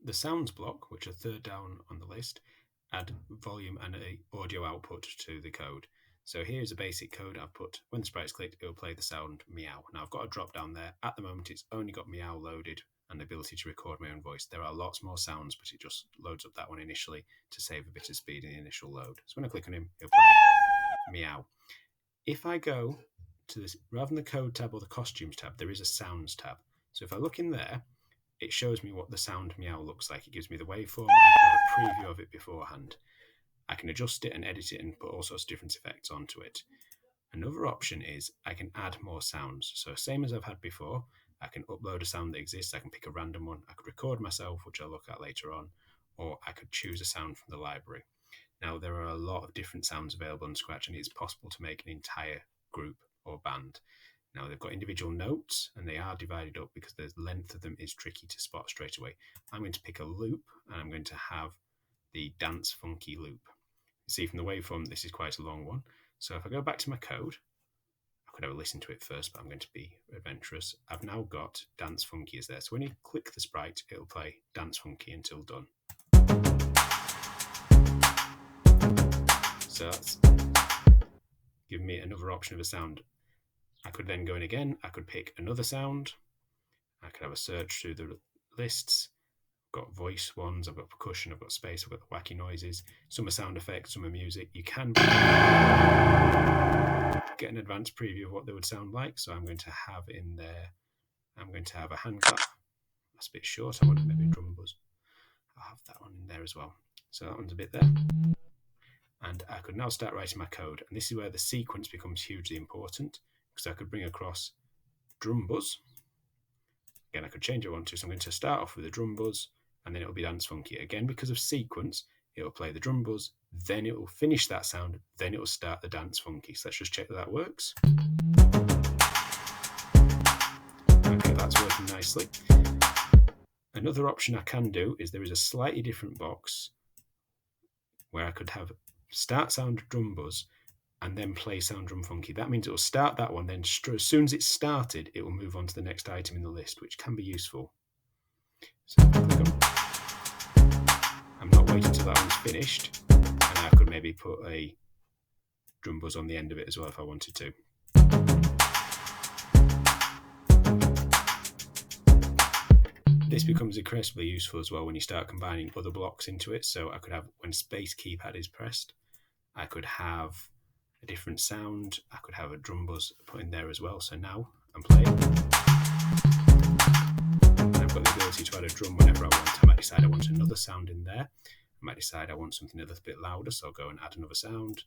the sounds block, which are third down on the list, add volume and a audio output to the code. So here's a basic code I've put. When the sprite's clicked, it'll play the sound meow. Now I've got a drop down there. At the moment, it's only got meow loaded and the ability to record my own voice. There are lots more sounds, but it just loads up that one initially to save a bit of speed in the initial load. So when I click on him, he'll play meow. If I go to this, rather than the code tab or the costumes tab, there is a sounds tab. So if I look in there, it shows me what the sound meow looks like. It gives me the waveform. I can have a preview of it beforehand. I can adjust it and edit it and put all sorts of different effects onto it. Another option is I can add more sounds. So same as I've had before, I can upload a sound that exists. I can pick a random one. I could record myself, which I'll look at later on, or I could choose a sound from the library. Now, there are a lot of different sounds available in Scratch, and it's possible to make an entire group or band. Now, they've got individual notes, and they are divided up because the length of them is tricky to spot straight away. I'm going to pick a loop, and I'm going to have the dance funky loop. You see from the waveform, this is quite a long one. So if I go back to my code, I could have a listen to it first, but I'm going to be adventurous. I've now got dance funky is there. So when you click the sprite, it'll play dance funky until done. So that's giving me another option of a sound. I could then go in again. I could pick another sound. I could have a search through the lists. I've got voice ones, I've got percussion, I've got space, I've got the wacky noises. Some are sound effects, some are music. You can get an advanced preview of what they would sound like. So I'm going to have in there, I'm going to have a hand clap. That's a bit short. I want maybe a drum buzz. I'll have that one in there as well. So that one's a bit there. And I could now start writing my code. And this is where the sequence becomes hugely important, because I could bring across drum buzz. Again, I could change it I want to. So I'm going to start off with a drum buzz, and then it'll be dance funky. Again, because of sequence, it'll play the drum buzz, then it will finish that sound, then it will start the dance funky. So let's just check that works. Okay, that's working nicely. Another option I can do is there is a slightly different box where I could have start sound drum buzz and then play sound drum funky. That means it will start that one, then as soon as it's started, it will move on to the next item in the list, which can be useful. So if I click on, I'm not waiting until that one's finished, and I could maybe put a drum buzz on the end of it as well if I wanted to. This becomes incredibly useful as well when you start combining other blocks into it. So I could have, when space keypad is pressed, I could have a different sound. I could have a drum buzz put in there as well. So now I'm playing. And I've got the ability to add a drum whenever I want. I might decide I want another sound in there. I might decide I want something a little bit louder, so I'll go and add another sound.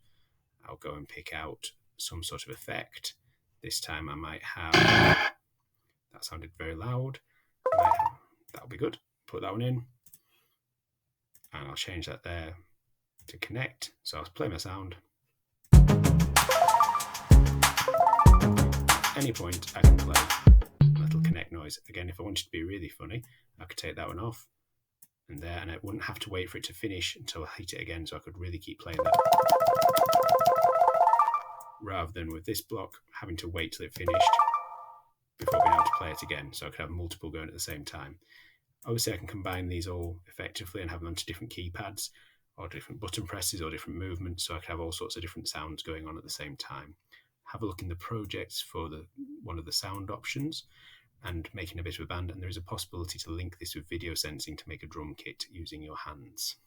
I'll go and pick out some sort of effect. This time I might have, that sounded very loud. That'll be good. Put that one in. And I'll change that there to connect. So I'll play my sound. At any point I can play a little connect noise. Again, if I wanted to be really funny, I could take that one off and there, and I wouldn't have to wait for it to finish until I hit it again, so I could really keep playing that. Rather than with this block, having to wait till it finished before being able to play it again. So I could have multiple going at the same time. Obviously, I can combine these all effectively and have them onto different keypads or different button presses or different movements. So I could have all sorts of different sounds going on at the same time. Have a look in the projects for one of the sound options and making a bit of a band. And there is a possibility to link this with video sensing to make a drum kit using your hands.